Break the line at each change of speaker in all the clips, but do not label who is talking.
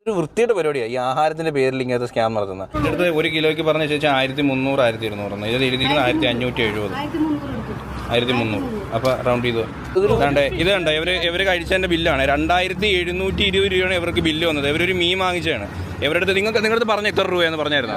ഒരു വൃത്തിയുടെ പരിപാടിയാണ് ഈ ആഹാരത്തിന്റെ പേരിൽ ഇങ്ങനത്തെ സ്കാം നടത്തുന്നത്. അടുത്ത് 1 കിലോയ്ക്ക് പറഞ്ഞ ശേഷം 1300 1200 ഇതിൽ എഴുതിയിരിക്കുന്നത് 1570 1300. അപ്പൊ റൗണ്ട് ചെയ്തു ഇത് കണ്ട ഇവര് കഴിച്ചതിന്റെ ബില്ലാണ് 2720 രൂപയാണ് ഇവർക്ക് ബില്ല് വന്നത്. ഇവരൊരു മീൻ വാങ്ങിച്ചാണ്. ഇവരുടെ അടുത്ത് നിങ്ങളുടെ അടുത്ത് പറഞ്ഞ എത്ര രൂപയെന്ന് പറഞ്ഞായിരുന്നു?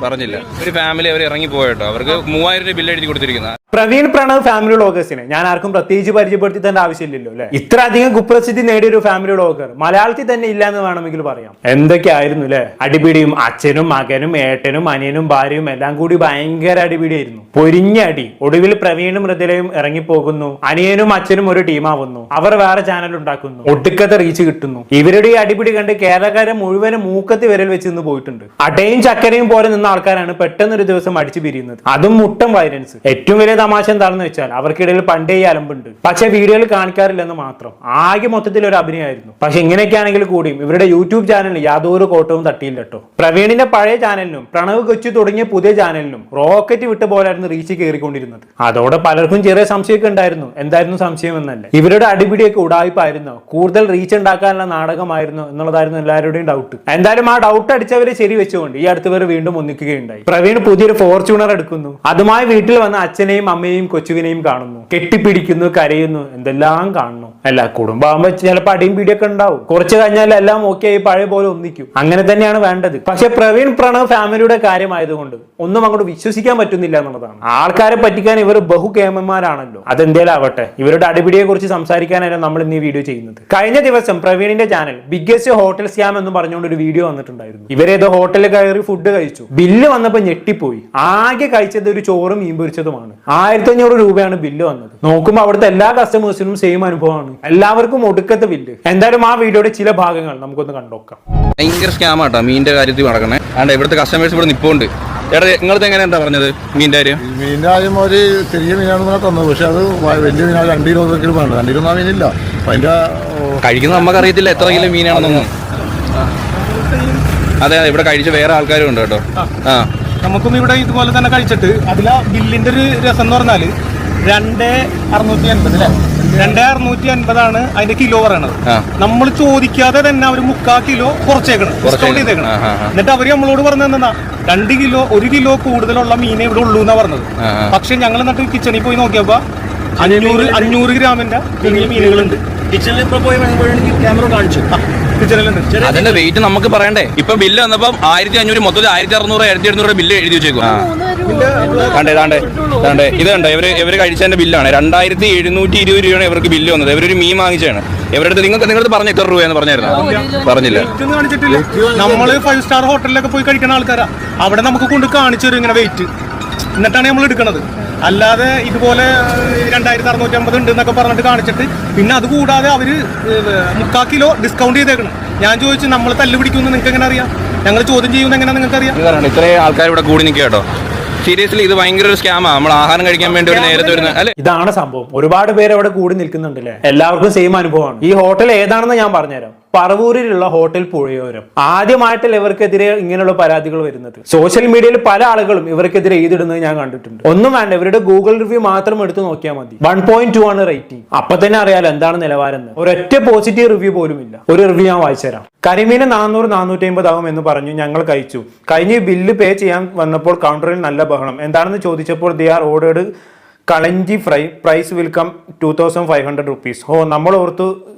പറഞ്ഞില്ല. ഒരു ഫാമിലി അവർ ഇറങ്ങി പോയിട്ടോ. അവർക്ക് 3000 രൂപ ബില്ല് എഴുതി കൊടുത്തിരിക്കുന്നത്.
പ്രവീൺ പ്രണവ് ഫാമിലി വ്ളോഗേഴ്സിനെ ഞാൻ ആർക്കും പ്രത്യേകിച്ച് പരിചയപ്പെടുത്തി തന്റെ ആവശ്യമില്ലല്ലോ അല്ലെ. ഇത്ര അധികം കുപ്രസിദ്ധി നേടിയ ഒരു ഫാമിലി വ്ളോഗർ മലയാളത്തിൽ തന്നെ ഇല്ല എന്ന് വേണമെങ്കിൽ പറയാം. എന്തൊക്കെയായിരുന്നു അല്ലെ അടിപിടിയും. അച്ഛനും മകനും ഏട്ടനും അനിയനും ഭാര്യയും എല്ലാം കൂടി ഭയങ്കര അടിപിടിയായിരുന്നു. പൊരിഞ്ഞ അടി. ഒടുവിൽ പ്രവീണും മൃദുലയും ഇറങ്ങിപ്പോകുന്നു. അനിയനും അച്ഛനും ഒരു ടീമാവുന്നു. അവർ വേറെ ചാനൽ ഉണ്ടാക്കുന്നു. ഒടുക്കത്തെ റീച്ച് കിട്ടുന്നു. ഇവരുടെ ഈ അടിപിടി കണ്ട് കേരളക്കാരെ മുഴുവനും മൂക്കത്തി വിരൽ വെച്ച് നിന്ന് പോയിട്ടുണ്ട്. അടയും ചക്കരയും പോലെ നിന്ന ആൾക്കാരാണ് പെട്ടെന്ന് ഒരു ദിവസം അടിച്ചു പിരിയുന്നത്. അതും മുട്ടം വയലൻസ്. ഏറ്റവും വലിയ തമാശ എന്താണെന്ന് വെച്ചാൽ അവർക്കിടയിൽ പണ്ടേ ഈ അലമ്പുണ്ട്. പക്ഷെ വീഡിയോയിൽ കാണിക്കാറില്ലെന്ന് മാത്രം. ആകെ മൊത്തത്തിൽ ഒരു അഭിനയമായിരുന്നു. പക്ഷെ ഇങ്ങനെയൊക്കെയാണെങ്കിൽ കൂടിയും ഇവരുടെ യൂട്യൂബ് ചാനലിൽ യാതൊരു കോട്ടവും തട്ടിയില്ല കേട്ടോ. പ്രവീണിന്റെ പഴയ ചാനലിനും പ്രണവ് കൊച്ചു തുടങ്ങിയ പുതിയ ചാനലിനും റോക്കറ്റ് വിട്ട പോലായിരുന്നു റീച്ച് കയറിക്കൊണ്ടിരുന്നത്. അതോടെ പലർക്കും ചെറിയ സംശയമൊക്കെ ഉണ്ടായിരുന്നു. എന്തായിരുന്നു സംശയം എന്നല്ല, ഇവരുടെ അടിപിടിയൊക്കെ ഉടായ്പായിരുന്നോ, കൂടുതൽ റീച്ച് ഉണ്ടാക്കാനുള്ള നാടകമായിരുന്നു എന്നുള്ളതായിരുന്നു എല്ലാവരുടെയും ഡൗട്ട്. എന്തായാലും ആ ഡൗട്ട് അടിച്ചവരെ ശരി വെച്ചുകൊണ്ട് ഈ അടുത്ത് പേര് വീണ്ടും ഒന്നിക്കുകയുണ്ടായി. പ്രവീൺ പുതിയൊരു ഫോർച്യൂണർ എടുക്കുന്നു. അതുമായി വീട്ടിൽ വന്ന അച്ഛനെയും അമ്മയെയും കൊച്ചുവിനെയും കാണുന്നു. കെട്ടിപ്പിടിക്കുന്നു, കരയുന്നു, എന്തെല്ലാം കാണുന്നു. അല്ല, കുടുംബമാകുമ്പോ ചിലപ്പോൾ അടിയും പിടിയൊക്കെ ഉണ്ടാവും. കുറച്ച് കഴിഞ്ഞാൽ എല്ലാം ഓക്കെ ആയി പഴയ പോലെ ഒന്നിക്കും. അങ്ങനെ തന്നെയാണ് വേണ്ടത്. പക്ഷെ പ്രവീൺ പ്രണവ് ഫാമിലിയുടെ കാര്യമായതുകൊണ്ട് ഒന്നും അങ്ങോട്ട് വിശ്വസിക്കാൻ പറ്റുന്നില്ല എന്നുള്ളതാണ്. ആൾക്കാരെ പറ്റിക്കാൻ ഇവർ ബഹുകേമന്മാരാണല്ലോ. അതെന്തേലും ആവട്ടെ, ഇവരുടെ അടിപിടിയെ കുറിച്ച് സംസാരിക്കാനാണ് നമ്മൾ ഇന്ന് ഈ വീഡിയോ ചെയ്യുന്നത്. കഴിഞ്ഞ ദിവസം പ്രവീണിന്റെ ചാനൽ ബിഗ്ഗസ്റ്റ് ഹോട്ടൽ സ്കാം എന്ന് പറഞ്ഞുകൊണ്ട് ഒരു വീഡിയോ വന്നിട്ടുണ്ടായിരുന്നു. ഇവരേതോ ഹോട്ടലിൽ കയറി ഫുഡ് കഴിച്ചു. ബില്ല് വന്നപ്പോ ഞെട്ടിപ്പോയി. ആകെ കഴിച്ചത് ഒരു ചോറും മീൻ പൊരിച്ചതുമാണ്. 1500 രൂപയാണ് ബില്ല് വന്നത്. നോക്കുമ്പോൾ അവിടുത്തെ എല്ലാ കസ്റ്റമേഴ്സിനും സെയിം അനുഭവമാണ്. എല്ലാവർക്കും ഒടുക്കത്തെ ബില്ല്. എന്തായാലും ആ വീഡിയോയുടെ ചില ഭാഗങ്ങൾ നമുക്കൊന്ന് കണ്ടോക്കാം.
ഭയങ്കര സ്കാം ആട്ടോ മീനിന്റെ കാര്യത്തിൽ നടക്കണേ. ആണ്ട് ഇവിടുത്തെ കസ്റ്റമേഴ്സ് ഇവിടെ നിൽപ്പുണ്ട്. ചേട്ടാ, നിങ്ങളത് എങ്ങനെ എന്താ പറഞ്ഞത് മീനിന്റെ കാര്യം?
മീനിന്റെ കാര്യം ഒരു ചെറിയ മീനാണെന്ന് തന്നത്. പക്ഷെ അത് വലിയ മീനാണ്. 2 കിലോ വേണ്ട. 2 കിലോ മീനില്ല. അപ്പൊ അതിന്റെ
കഴിക്കുന്ന നമുക്ക് അറിയത്തില്ല എത്ര കിലോ മീനാണെന്നൊന്നും. അതെ, ഇവിടെ കഴിച്ച വേറെ ആൾക്കാരും ഉണ്ട് കേട്ടോ.
നമുക്കും ഇവിടെ ഇതുപോലെ തന്നെ കഴിച്ചിട്ട് അതിലെ ബില്ലിന്റെ ഒരു രസം എന്ന് പറഞ്ഞാല് 2650 അല്ലേ, 2650 അതിന്റെ കിലോ പറയണത്. നമ്മൾ ചോദിക്കാതെ തന്നെ അവര് 3/4 കിലോ കുറച്ചേക്കണം, ഡിസ്കൗണ്ട് ചെയ്തേക്കണം. എന്നിട്ട് അവര് നമ്മളോട് പറഞ്ഞത് 2 കിലോ 1 കിലോ കൂടുതലുള്ള മീനെ ഇവിടെ ഉള്ളൂ എന്നാ പറഞ്ഞത്. പക്ഷെ ഞങ്ങൾ എന്നിട്ട് കിച്ചണിൽ പോയി നോക്കിയപ്പോ 500 ഗ്രാമിന്റെ ചെറിയ മീനുകളുണ്ട്. കിച്ചണിൽ ഇപ്പൊ പോയി ക്യാമറ കാണിച്ചു.
അതിന്റെ വെയിറ്റ് നമുക്ക് പറയണ്ടേ. ഇപ്പൊ ബില്ല് വന്നപ്പോ 1500 മൊത്തത്തിൽ 1600 1700 ബില്ല് എഴുതി വെച്ചേക്കും. ഇത് കണ്ടോ ഇവര് കഴിച്ചതിന്റെ ബില്ലാണ് 2720 രൂപയാണ് ഇവർക്ക് ബില്ല് വന്നത്. ഇവരൊരു മീൻ വാങ്ങിച്ചാണ്. ഇവരുടെ അടുത്ത് നിങ്ങളുടെ പറഞ്ഞ എത്ര രൂപയെന്ന് പറഞ്ഞായിരുന്നു? പറഞ്ഞില്ല.
നമ്മള് 5 സ്റ്റാർ ഹോട്ടലിലൊക്കെ പോയി കഴിക്കുന്ന ആൾക്കാരാ. അവിടെ നമുക്ക് കൊണ്ട് കാണിച്ചു തരും ഇങ്ങനെ വെയിറ്റ്. എന്നിട്ടാണ് നമ്മൾ എടുക്കണത്. അല്ലാതെ ഇതുപോലെ 2650 ഉണ്ട് എന്നൊക്കെ പറഞ്ഞിട്ട് കാണിച്ചിട്ട് പിന്നെ അത് കൂടാതെ അവര് 3/4 കിലോ ഡിസ്കൗണ്ട് ചെയ്തേക്കണം. ഞാൻ ചോദിച്ചു, നമ്മൾ തല്ല് പിടിക്കുമെന്ന് നിങ്ങൾക്ക് എങ്ങനെ അറിയാം? ഞങ്ങൾ ചോദ്യം ചെയ്യുമെന്ന് എങ്ങനെ നിങ്ങൾക്ക് അറിയാം?
ഇത്രയും ആൾക്കാർ ഇവിടെ കൂടി നിൽക്കുക കേട്ടോ. സീരിയസ്ലി ഇത് ഭയങ്കര ഒരു സ്കാമാണ്. നമ്മൾ ആഹാരം കഴിക്കാൻ വേണ്ടി ഒരു നേരത്തെ വരുന്ന അല്ലെ.
ഇതാണ് സംഭവം. ഒരുപാട് പേര് അവിടെ കൂടി നിൽക്കുന്നുണ്ട് അല്ലെ. എല്ലാവർക്കും സെയിം അനുഭവമാണ്. ഈ ഹോട്ടൽ ഏതാണെന്ന് ഞാൻ പറഞ്ഞുതരാം. പറവൂരിലുള്ള ഹോട്ടൽ പുഴയോരം. ആദ്യമായിട്ടല്ല ഇവർക്കെതിരെ ഇങ്ങനെയുള്ള പരാതികൾ വരുന്നത്. സോഷ്യൽ മീഡിയയിൽ പല ആളുകളും ഇവർക്കെതിരെ എഴുതിടുന്നത് ഞാൻ കണ്ടിട്ടുണ്ട്. ഒന്നും വേണ്ട, ഇവരുടെ ഗൂഗിൾ റിവ്യൂ മാത്രം എടുത്ത് നോക്കിയാൽ മതി. 1.2 ആണ് റേറ്റിംഗ്. അപ്പൊ തന്നെ അറിയാലോ എന്താണ് നിലവാരം. ഒരൊറ്റ പോസിറ്റീവ് റിവ്യൂ പോലും ഇല്ല. ഒരു റിവ്യൂ ഞാൻ വായിച്ചുതരാം. കരിമീന് 400-450 ആവും എന്ന് പറഞ്ഞു. ഞങ്ങൾ കഴിച്ചു. കഴിഞ്ഞ് ബില്ല് പേ ചെയ്യാൻ വന്നപ്പോൾ കൗണ്ടറിൽ നല്ല ബഹളം. എന്താണെന്ന് ചോദിച്ചപ്പോൾ ദേ ആർ ഓർഡേഡ് കളഞ്ചി fry, price will come 2500 rupees. നമ്മൾ ഓർത്തു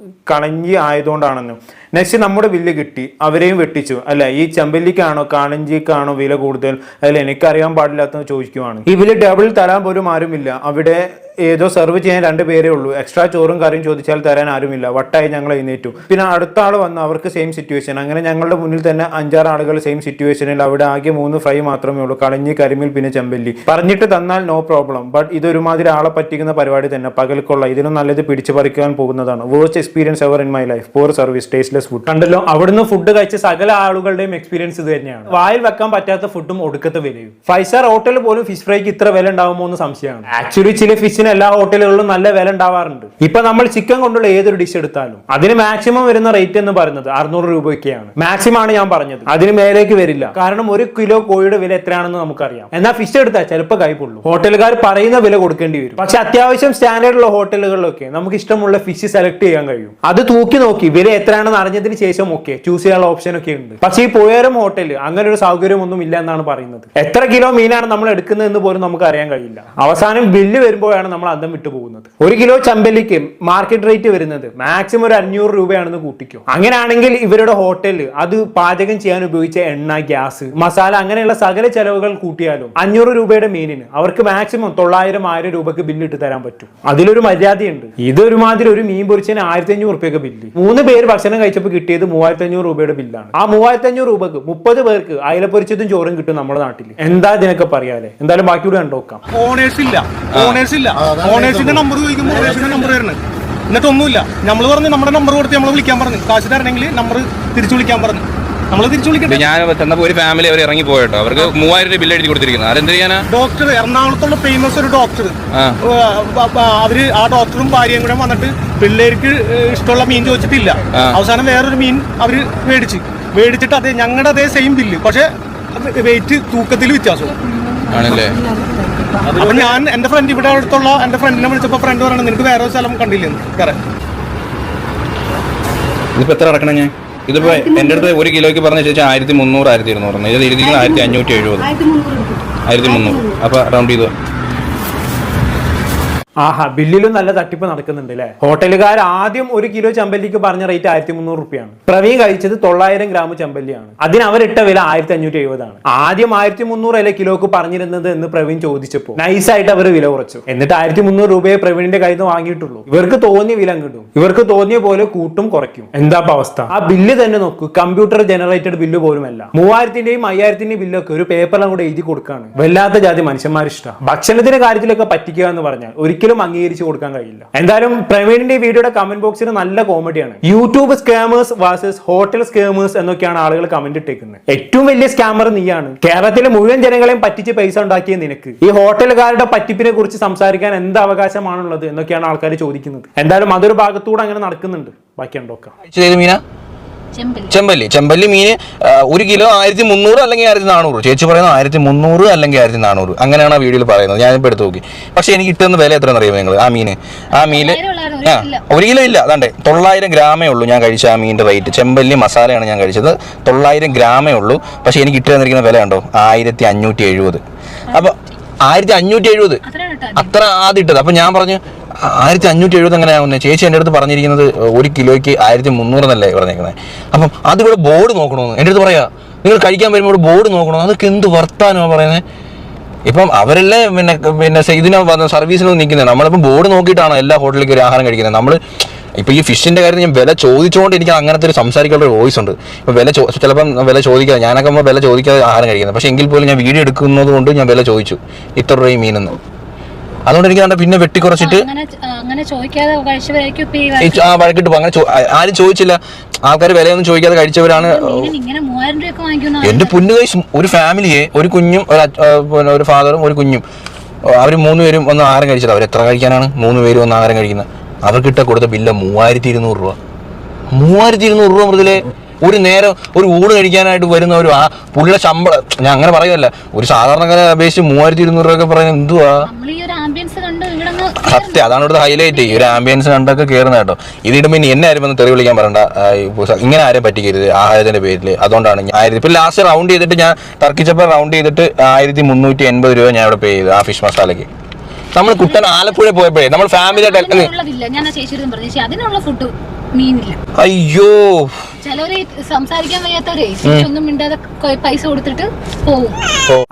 കളഞ്ചി ആയതുകൊണ്ടാണെന്ന്. നെക്സ്റ്റ് നമ്മുടെ ബില്ല് കിട്ടി. അവരെയും വെട്ടിച്ചു. അല്ല, ഈ ചെമ്പല്ലിക്കാണോ കാളഞ്ചിക്കാണോ വില കൂടുതൽ? അല്ല, എനിക്കറിയാൻ പാടില്ലാത്തെന്ന് ചോദിക്കുവാണ്. ഈ ബില്ല് ഡബിൾ തരാൻ പോലും ആരുമില്ല. അവിടെ ഏതോ സെർവ് ചെയ്യാൻ 2 പേരേ ഉള്ളൂ. എക്സ്ട്രാ ചോറും കറിയും ചോദിച്ചാൽ തരാൻ ആരുമില്ല. വട്ടായി ഞങ്ങൾ എഴുന്നേറ്റു. പിന്നെ അടുത്ത ആൾ വന്ന് അവർക്ക് സെയിം സിറ്റുവേഷൻ. അങ്ങനെ ഞങ്ങളുടെ മുന്നിൽ തന്നെ 5-6 ആളുകൾ സെയിം സിറ്റുവേഷനിൽ. അവിടെ ആകെ 3 ഫ്രൈ മാത്രമേ ഉള്ളൂ. കളഞ്ഞി, കരിമീൻ, പിന്നെ ചെമ്പല്ലി. പറഞ്ഞിട്ട് തന്നാൽ നോ പ്രോബ്ലം. ബട്ട് ഇതൊരുമാതിരി ആളെ പറ്റിക്കുന്ന പരിപാടി തന്നെ. പകൽക്കൊള്ള. ഇതിനും നല്ലത് പിടിച്ചു പറിക്കാൻ പോകുന്നതാണ്. Worst experience ever in my life. Poor service, tasteless food. കണ്ടല്ലോ, അവിടുന്ന് ഫുഡ് കഴിച്ച സകല ആളുകളുടെയും എക്സ്പീരിയൻസ് ഇത് തന്നെയാണ്. വായിൽ വെക്കാൻ പറ്റാത്ത ഫുഡും ഒടുക്കത്തെ വിലയും. 5 സ്റ്റാർ ഹോട്ടലിൽ പോലും ഫിഷ് ഫ്രൈക്ക് ഇത്ര വില ഉണ്ടാവുമോ എന്ന് സംശയമാണ്. ആക്ച്വലി ചില ഫിഷിന് എല്ലാ ഹോട്ടലുകളിലും നല്ല വില ഉണ്ടാവാറുണ്ട്. ഇപ്പൊ നമ്മൾ ചിക്കൻ കൊണ്ടുള്ള ഏതൊരു ഡിഷ് എടുത്താലും അതിന് മാക്സിമം വരുന്ന റേറ്റ് എന്ന് പറയുന്നത് 600 രൂപയൊക്കെയാണ്. മാക്സിമം ആണ് ഞാൻ പറഞ്ഞത്. അതിന് മേലേക്ക് വരില്ല. കാരണം 1 കിലോ കോഴിയുടെ വില എത്രയാണെന്ന് നമുക്കറിയാം. എന്നാൽ ഫിഷ് എടുത്താൽ ചിലപ്പോൾ കൈപ്പൊള്ളൂ. ഹോട്ടലുകാർ പറയുന്ന വില കൊടുക്കേണ്ടി വരും. പക്ഷെ അത്യാവശ്യം സ്റ്റാൻഡേർഡ് ഉള്ള ഹോട്ടലുകളിലൊക്കെ നമുക്ക് ഇഷ്ടമുള്ള ഫിഷ് സെലക്ട് ചെയ്യാൻ കഴിയും. അത് തൂക്കി നോക്കി വില എത്രയാണെന്ന് അറിഞ്ഞതിന് ശേഷം ഓക്കെ ചൂസ് ചെയ്യാനുള്ള ഓപ്ഷൻ ഒക്കെ ഉണ്ട്. പക്ഷേ ഈ പുഴയോരം ഹോട്ടൽ അങ്ങനെ ഒരു സൗകര്യമൊന്നും ഇല്ല എന്നാണ് പറയുന്നത്. എത്ര കിലോ മീനാണ് നമ്മൾ എടുക്കുന്നത് എന്ന് പോലും നമുക്ക് അറിയാൻ കഴിയില്ല. അവസാനം ബില്ല് വരുമ്പോഴാണ് നമ്മൾ അന്തം വിട്ടു പോകുന്നത്. 1 കിലോ ചെമ്പല്ലിക്ക് മാർക്കറ്റ് റേറ്റ് വരുന്നത് മാക്സിമം ഒരു 500 രൂപയാണെന്ന് കൂട്ടിക്കോ. അങ്ങനെയാണെങ്കിൽ ഇവരുടെ ഹോട്ടൽ അത് പാചകം ചെയ്യാൻ ഉപയോഗിച്ച എണ്ണ, ഗ്യാസ്, മസാല അങ്ങനെയുള്ള സകല ചെലവുകൾ കൂട്ടിയാലും 500 രൂപയുടെ മീനിന് അവർക്ക് മാക്സിമം 900-1000 രൂപയ്ക്ക് ബില്ല് ഇട്ട് തരാൻ പറ്റും. അതിലൊരു മര്യാദയുണ്ട്. ഇതൊരുമാതിരി ഒരു മീൻ പൊരിച്ചതിന് 1500 രൂപയ്ക്ക് ബില്ല്. 3 പേര് ഭക്ഷണം കഴിച്ചപ്പോൾ കിട്ടിയത് 3500 രൂപയുടെ ബില്ലാണ്. ആ 3500 രൂപക്ക് 30 പേർക്ക് അയല പൊരിച്ചതും ചോറും കിട്ടും നമ്മുടെ നാട്ടിൽ. എന്താ ഇതിനൊക്കെ പറയാല്ലേ? എന്തായാലും ബാക്കി കൂടെ കണ്ടോക്കാം.
ഓണേഴ്സിന്റെ നമ്പർ ചോദിക്കുമ്പോൾ ഓണേഴ്സിന്റെ നമ്പർ തരണം. എന്നിട്ടൊന്നുമില്ല, നമ്മൾ പറഞ്ഞു നമ്മുടെ നമ്പർ കൊടുത്ത് നമ്മളെ വിളിക്കാൻ പറഞ്ഞു. കാശ് തരണമെങ്കിൽ നമ്പർ തിരിച്ചു വിളിക്കാൻ പറഞ്ഞു. നമ്മൾ തിരിച്ചു വിളിക്കട്ടെ.
ഞാൻ ചെന്നപ്പോൾ ഒരു ഫാമിലി അവർ ഇറങ്ങി പോയിട്ടോ. അവർക്ക് 3000 രൂപ ബില്ല് എഴുതി കൊടുത്തിരിക്കുന്നത്. അതെന്ത് ചെയ്യാനാ?
ഡോക്ടർ, എറണാകുളത്തുള്ള ഫേമസ് ഒരു ഡോക്ടർ, അവര് ആ ഡോക്ടറും ഭാര്യയും കൂടെ വന്നിട്ട് പിള്ളേർക്ക് ഇഷ്ടമുള്ള മീൻ ചോദിച്ചിട്ടില്ല. അവസാനം വേറൊരു മീൻ അവര് മേടിച്ചിട്ട് അതേ ഞങ്ങളുടെ അതേ സെയിം ബില്ല്, പക്ഷെ വെയിറ്റ് തൂക്കത്തിൽ വ്യത്യാസവും
ആണല്ലേ.
അപ്പൊ ഞാൻ എന്റെ ഫ്രണ്ട് ഇവിടെ അടുത്തുള്ള എന്റെ ഫ്രണ്ടിനെ വിളിച്ചപ്പോ ഫ്രണ്ട് പറയണത് നിനക്ക് വേറെ സ്ഥലം കണ്ടില്ലെന്ന്.
ഇതിപ്പോ എത്ര അടക്കണം ഞാൻ? ഇതിപ്പോ എന്റെ അടുത്ത് 1 കിലോയ്ക്ക് പറഞ്ഞ ശേഷം 1300, 1200. ഇത് എഴുതിയിരിക്കുന്നത് 1570, 1300. അപ്പൊ റൗണ്ട് ചെയ്തോ.
ആഹാ, ബില്ലിലും നല്ല തട്ടിപ്പ് നടക്കുന്നുണ്ട് അല്ലെ. ഹോട്ടലുകാർ ആദ്യം 1 കിലോ ചെമ്പല്ലിക്ക് പറഞ്ഞ റേറ്റ് 1300 രൂപയാണ്. പ്രവീൺ കഴിച്ചത് 900 ഗ്രാം ചെമ്പല്ലിയാണ്. അതിന് അവരിട്ട വില 1570 ആണ്. ആദ്യം 1300 അല്ലെ കിലോക്ക് പറഞ്ഞിരുന്നത് എന്ന് പ്രവീൺ ചോദിച്ചപ്പോൾ നൈസായിട്ട് അവർ വില കുറച്ചു. എന്നിട്ട് 1300 രൂപയെ പ്രവീണിന്റെ കയ്യിൽ നിന്ന് വാങ്ങിയിട്ടുള്ളൂ. ഇവർക്ക് തോന്നിയ വില കിട്ടും, ഇവർക്ക് തോന്നിയ പോലെ കൂട്ടും കുറയ്ക്കും. എന്താ അവസ്ഥ? ആ ബില്ല് തന്നെ നോക്കൂ, കമ്പ്യൂട്ടർ ജനറേറ്റഡ് ബില്ല് പോലുമല്ല. 3000-ന്റെയും 5000-ന്റെയും ബില്ലൊക്കെ ഒരു പേപ്പറിലും കൂടെ എഴുതി കൊടുക്കാണ്. വല്ലാത്ത ജാതി മനുഷ്യന്മാരിഷ്ടം. ഭക്ഷണത്തിന്റെ കാര്യത്തിലൊക്കെ പറ്റിക്കുക എന്ന് പറഞ്ഞാൽ ഒരിക്കലും അംഗീകരിച്ചു കൊടുക്കാൻ കഴിയില്ല. എന്തായാലും പ്രവീണിന്റെ വീഡിയോയുടെ കമന്റ് ബോക്സിൽ നല്ല കോമഡിയാണ്. YouTube scammers versus hotel scammers എന്നൊക്കെയാണ് ആളുകൾ കമന്റ് ഇട്ടേക്കുന്നത്. ഏറ്റവും വലിയ സ്കാമർ നീയാണ്. കേരളത്തിലെ മുഴുവൻ ജനങ്ങളെയും പറ്റിച്ച് പൈസ ഉണ്ടാക്കിയ നിനക്ക് ഈ ഹോട്ടലുകാരുടെ പറ്റിപ്പിനെ കുറിച്ച് സംസാരിക്കാൻ എന്ത് അവകാശമാണുള്ളത് എന്നൊക്കെയാണ് ആൾക്കാർ ചോദിക്കുന്നത്. എന്തായാലും അതൊരു ഭാഗത്തൂടെ അങ്ങനെ നടക്കുന്നുണ്ട്. ബാക്കി ഉണ്ടോക്കാം.
ചെമ്പല്ലി മീന് 1 കിലോ 1300 അല്ലെങ്കിൽ 1400. ചേച്ചി പറയുന്നത് 1300 അല്ലെങ്കിൽ 1400. അങ്ങനെയാണ് ആ വീഡിയോയിൽ പറയുന്നത്. ഞാനിപ്പോൾ എടുത്ത് നോക്കി. പക്ഷെ എനിക്ക് കിട്ടുന്ന വില എത്രയെന്ന് അറിയുമോ നിങ്ങൾ? ആ മീന് 1 കിലോ ഇല്ല, അതാണ്ടേ 900 ഗ്രാമേ ഉള്ളൂ ഞാൻ കഴിച്ച ആ മീനിന്റെ റേറ്റ്. ചെമ്പല്ലി മസാലയാണ് ഞാൻ കഴിച്ചത്. 900 ഗ്രാമേ ഉള്ളൂ. പക്ഷെ എനിക്ക് കിട്ടുന്നിരിക്കുന്ന വില ഉണ്ടോ? 1570. അപ്പൊ 1570 അത്ര ആദ്യം ഇട്ടത്. അപ്പൊ ഞാൻ പറഞ്ഞു 1570 എങ്ങനെയാവുന്നത്? ചേച്ചി എൻ്റെ അടുത്ത് പറഞ്ഞിരിക്കുന്നത് 1 കിലോയ്ക്ക് 1300 എന്നല്ലേ പറഞ്ഞേക്കുന്നത്. അപ്പം അതിവിടെ ബോർഡ് നോക്കണമെന്ന് എൻ്റെ അടുത്ത് പറയാ. നിങ്ങൾ കഴിക്കാൻ വരുമ്പോൾ ബോർഡ് നോക്കണോ? അതൊക്കെ എന്ത് വർത്താനമാണ് പറയുന്നത്. ഇപ്പം അവരല്ലേ പിന്നെ ഇതിനെ സർവീസിനൊന്നും നിൽക്കുന്നത്. നമ്മളിപ്പം ബോർഡ് നോക്കിയിട്ടാണ് എല്ലാ ഹോട്ടലിലേക്ക് ഒരു ആഹാരം കഴിക്കുന്നത്. നമ്മൾ ഇപ്പം ഈ ഫിഷിന്റെ കാര്യത്തിൽ ഞാൻ വില ചോദിച്ചുകൊണ്ട് എനിക്ക് അങ്ങനത്തെ ഒരു സംസാരിക്കാനുള്ള ഒരു വോയിസ് ഉണ്ട്. ഇപ്പം ചിലപ്പം വില ചോദിക്കാതെ, ഞാനൊക്കെ വില ചോദിക്കാതെ ആഹാരം കഴിക്കുന്നത്. പക്ഷെ എങ്കിൽ പോലും ഞാൻ വീഡിയോ എടുക്കുന്നത് കൊണ്ട് ഞാൻ വില ചോദിച്ചു, ഇത്ര രൂപ മീനെന്ന്. അതുകൊണ്ട് എനിക്ക് പിന്നെ വെട്ടിക്കുറച്ചിട്ട് വഴക്കിട്ട് പോകും. അങ്ങനെ ആരും ചോദിച്ചില്ല. ആൾക്കാർ വിലയൊന്നും ചോദിക്കാതെ കഴിച്ചവരാണ്. എന്റെ പൊന്നു കൈ, ഒരു ഫാമിലിയെ, ഒരു കുഞ്ഞും ഒരു ഫാദറും ഒരു കുഞ്ഞും, അവർ 3 പേരും ഒന്ന് ആഹാരം കഴിച്ചത്. അവർ എത്ര കഴിക്കാനാണ് 3 പേരും ഒന്ന് ആഹാരം കഴിക്കുന്നത്? അവർക്കിട്ട കൊടുത്ത ബില്ല് 3200 രൂപ. 3200 രൂപ മുതലേ ഒരു നേരം ഒരു ഊണ് കഴിക്കാനായിട്ട് വരുന്ന ഒരു ആ പുള്ളിയുടെ ശമ്പളം, ഞാൻ അങ്ങനെ പറയുമല്ല, ഒരു സാധാരണക്കാരെ അപേക്ഷിച്ച് 3200 രൂപ ഒക്കെ പറയുന്നത് എന്തുവാ? സത്യം, അതാണ് ഇവിടുത്തെ ഹൈലൈറ്റ്. ഈ ഒരു ആംബിയൻസ് കണ്ടൊക്കെ കയറുന്ന കേട്ടോ. ഇതിടുമ്പോൾ ഇനി എന്നെ ആരും ഒന്ന് തെറി വിളിക്കാൻ പറയണ്ട. ഇങ്ങനെ ആരും പറ്റിക്കരുത് ആഹാരത്തിന്റെ പേരിൽ. അതുകൊണ്ടാണ് ഞാൻ ഇപ്പൊ ലാസ്റ്റ് റൗണ്ട് ചെയ്തിട്ട്, ഞാൻ തർക്കിച്ചപ്പോൾ റൗണ്ട് ചെയ്തിട്ട് 1380 രൂപ ഞാൻ ഇവിടെ പേ ചെയ്തു ആ ഫിഷ് മസാലയ്ക്ക്. നമ്മൾ കുട്ടൻ ആലപ്പുഴ പോയപ്പോഴേ നമ്മൾ ഫാമിലി അയ്യോ
സംസാരിക്കാൻ വയ്യാത്തവരെ ഒന്നും മിണ്ടാതെ പൈസ കൊടുത്തിട്ട് പോകും.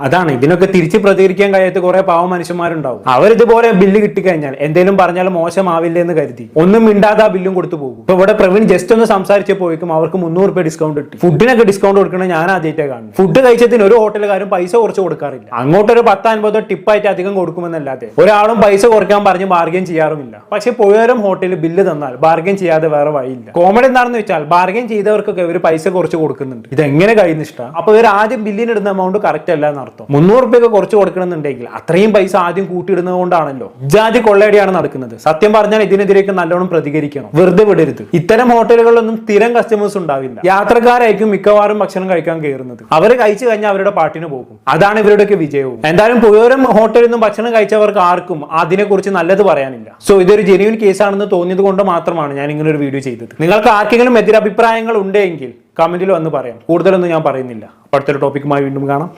അതാണ്, ഇതിനൊക്കെ തിരിച്ച് പ്രതികരിക്കാൻ കഴിയാത്ത കുറെ പാവ മനുഷ്യന്മാരുണ്ടാവും. അവരിതുപോലെ ബില്ല് കിട്ടിക്കഴിഞ്ഞാൽ എന്തെങ്കിലും പറഞ്ഞാൽ മോശമാവില്ല എന്ന് കരുതി ഒന്നും മിണ്ടാതെ ആ ബില്ലും കൊടുത്തു പോകും. ഇപ്പൊ ഇവിടെ പ്രവീൺ ജസ്റ്റ് ഒന്ന് സംസാരിച്ചപ്പോഴേക്കും അവർക്ക് 300 രൂപ ഡിസ്കൗണ്ട് കിട്ടി. ഫുഡിനൊക്കെ ഡിസ്കൗണ്ട് കൊടുക്കണത് ഞാൻ ആദ്യമായിട്ടാണ് കാണുന്നത്. ഫുഡ് കഴിച്ചതിന് ഒരു ഹോട്ടലുകാരും പൈസ കുറച്ച് കൊടുക്കാറില്ല. അങ്ങോട്ടൊരു 10-50 ടിപ്പായിട്ട് അധികം കൊടുക്കുമെന്നല്ലാതെ ഒരാളും പൈസ കുറയ്ക്കാൻ പറഞ്ഞ് ബാർഗെയിൻ ചെയ്യാറുമില്ല. പക്ഷെ പുഴയോരം ഹോട്ടലിൽ ബില്ല് തന്നാൽ ബാർഗെയിൻ ചെയ്യാതെ വേറെ വഴിയില്ല. കോമഡി എന്താണെന്ന് വെച്ചാൽ ബാർഗെയിൻ ചെയ്തവർക്കൊക്കെ ഇവർ പൈസ കുറച്ച് കൊടുക്കുന്നുണ്ട്. ഇതെങ്ങനെ കഴിയുന്ന ഇഷ്ടമാണ്? അപ്പൊ ഇവർ ആദ്യം ബില്ലിന് ഇടുന്ന എമൗണ്ട് കറക്റ്റ് അല്ല എന്നർത്ഥം. 300 രൂപയൊക്കെ കുറച്ച് കൊടുക്കണമെന്നുണ്ടെങ്കിൽ അത്രയും പൈസ ആദ്യം കൂട്ടിയിടുന്നത് കൊണ്ടാണല്ലോ ജാതി കൊള്ളയടിയാണ് നടക്കുന്നത്. സത്യം പറഞ്ഞാൽ ഇതിനെതിരെയൊക്കെ നല്ലോണം പ്രതികരിക്കണം. വെറുതെ വിടരുത്. ഇത്തരം ഹോട്ടലുകളിലൊന്നും സ്ഥിരം കസ്റ്റമേഴ്സ് ഉണ്ടാവില്ല. യാത്രക്കാരായിരിക്കും മിക്കവാറും ഭക്ഷണം കഴിക്കാൻ കയറുന്നത്. അവർ കഴിച്ചു കഴിഞ്ഞാൽ അവരുടെ പാട്ടിന് പോകും. അതാണ് ഇവരുടെയൊക്കെ വിജയവും. എന്തായാലും പുഴയോരം ഹോട്ടലിൽ നിന്നും ഭക്ഷണം കഴിച്ചവർക്ക് ആർക്കും അതിനെക്കുറിച്ച് നല്ലത് പറയാനില്ല. സോ ഇതൊരു ജെന്യൂൻ കേസാണെന്ന് തോന്നിയത് കൊണ്ട് മാത്രമാണ് ഞാൻ ഇങ്ങനെ ഒരു വീഡിയോ ചെയ്തത്. നിങ്ങൾക്ക് ആർക്കെങ്കിലും എതിരഭിപ്രായങ്ങൾ സംശയങ്ങൾ ഉണ്ടെങ്കിൽ കമന്റിൽ വന്ന് പറയാം. കൂടുതലൊന്നും ഞാൻ പറയുന്നില്ല. അടുത്തൊരു ടോപ്പിക്കുമായി വീണ്ടും കാണാം.